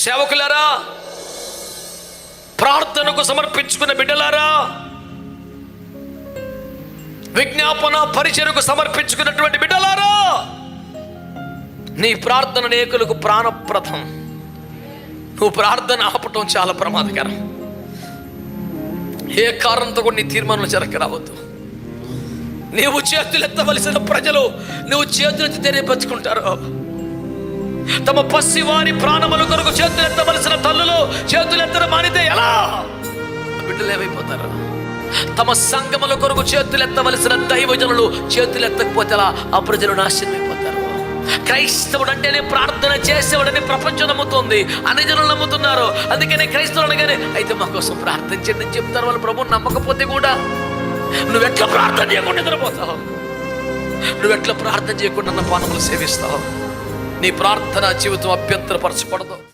సేవకులారా, ప్రార్థనకు సమర్పించుకున్న బిడ్డలారా, విజ్ఞాపన పరిచయకు సమర్పించుకున్నటువంటి బిడ్డలారా, నీ ప్రార్థన అనేకులకు ప్రాణప్రదం. నువ్వు ప్రార్థన ఆపటం చాలా ప్రమాదకరం. ఏ కారణంతో కూడా నీ తీర్మానం జరగ రావద్దు. నీవు చేతులెత్తవలసిన ప్రజలు నువ్వు చేతులెత్తితేనే బతుకుంటారు. తమ పసివారి ప్రాణముల కొరకు చేతులెత్తవలసిన తల్లులు చేతులెత్తడం మానితే ఎలా? బిడ్డలు ఏమైపోతారు? తమ సంఘముల కొరకు చేతులెత్తవలసిన దైవజనులు చేతులెత్తకపోతే ఎలా? ఆ ప్రజలు నాశనమైపోతారు. క్రైస్తవుడు అంటేనే ప్రార్థన చేసేవాడని ప్రపంచం నమ్ముతుంది, అన్ని జనులు నమ్ముతున్నారు. అందుకనే క్రైస్తవులు అనగానే అయితే మా కోసం ప్రార్థన చేయండి అని చెప్తారు. వాళ్ళు ప్రభువు నమ్మకపోతే కూడా నువ్వెట్లా ప్రార్థన చేయకుండా నిద్రపోతావు? నువ్వెట్లా ప్రార్థన చేయకుండా నా పానములు సేవిస్తావు? నీ ప్రార్థన జీవితం అభ్యంతరపరచకూడదు.